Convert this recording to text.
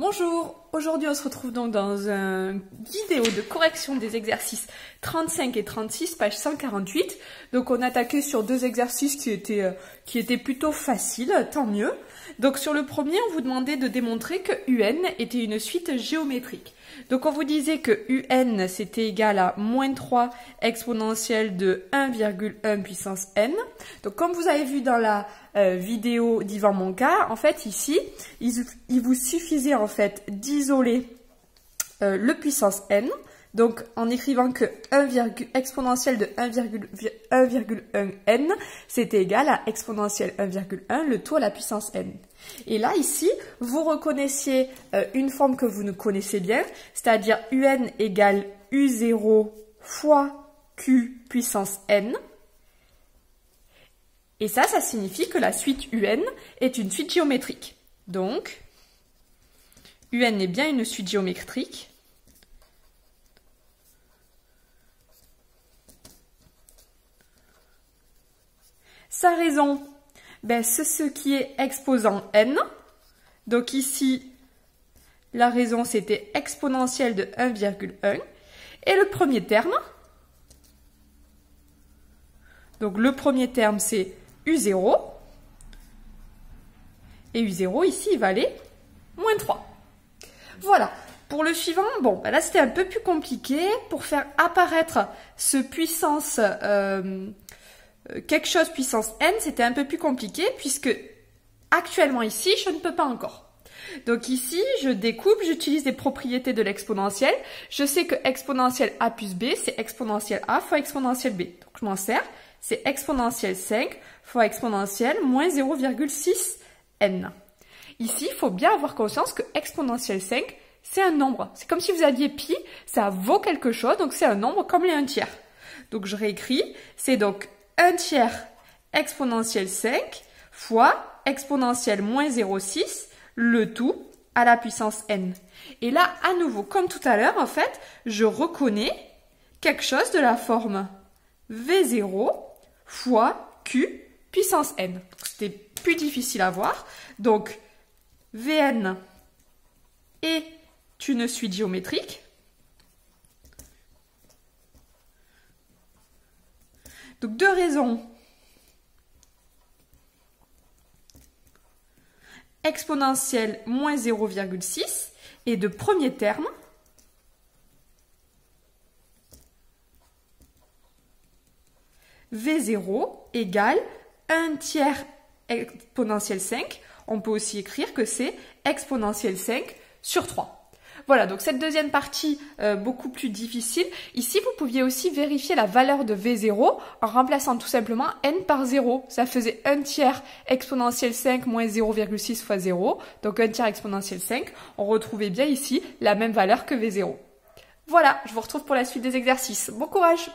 Bonjour, aujourd'hui on se retrouve donc dans une vidéo de correction des exercices 35 et 36, page 148. Donc on attaquait sur deux exercices qui étaient plutôt faciles, tant mieux. Donc sur le premier, on vous demandait de démontrer que UN était une suite géométrique. Donc on vous disait que UN c'était égal à moins 3 exponentielle de 1,1 puissance n. Donc comme vous avez vu dans la vidéo d'Yvan Monca, en fait ici, il vous suffisait en fait d'isoler le puissance n. Donc en écrivant que exponentielle de 1,1 n, c'était égal à exponentielle 1,1, le tout à la puissance n. Et là, ici, vous reconnaissiez une forme que vous ne connaissez bien, c'est-à-dire un égale u0 fois q puissance n. Et ça signifie que la suite un est une suite géométrique. Donc, un est bien une suite géométrique. Sa raison, c'est ce qui est exposant n. Donc ici, la raison c'était exponentielle de 1,1. Et le premier terme, donc le premier terme c'est u0. Et u0 ici, il valait moins 3. Voilà. Pour le suivant, là c'était un peu plus compliqué. Pour faire apparaître ce puissance... quelque chose puissance n, c'était un peu plus compliqué puisque actuellement ici, je ne peux pas encore. Donc ici, je découpe, j'utilise les propriétés de l'exponentielle. Je sais que exponentielle a plus b, c'est exponentielle a fois exponentielle b. Donc je m'en sers, c'est exponentielle 5 fois exponentielle moins 0,6 n. Ici, il faut bien avoir conscience que exponentielle 5, c'est un nombre. C'est comme si vous aviez pi, ça vaut quelque chose, donc c'est un nombre comme les 1 tiers. Donc je réécris, c'est donc 1 tiers exponentielle 5 fois exponentielle moins 0,6, le tout à la puissance n. Et là, à nouveau, comme tout à l'heure, en fait, je reconnais quelque chose de la forme V0 fois Q puissance n. C'était plus difficile à voir. Donc, Vn est une suite géométrique. Donc, deux raisons. Exponentielle moins 0,6 et de premier terme. V0 égale 1 tiers exponentielle 5. On peut aussi écrire que c'est exponentielle 5 sur 3. Voilà, donc cette deuxième partie, beaucoup plus difficile. Ici, vous pouviez aussi vérifier la valeur de V0 en remplaçant tout simplement n par 0. Ça faisait 1 tiers exponentielle 5 moins 0,6 fois 0. Donc 1 tiers exponentielle 5. On retrouvait bien ici la même valeur que V0. Voilà, je vous retrouve pour la suite des exercices. Bon courage!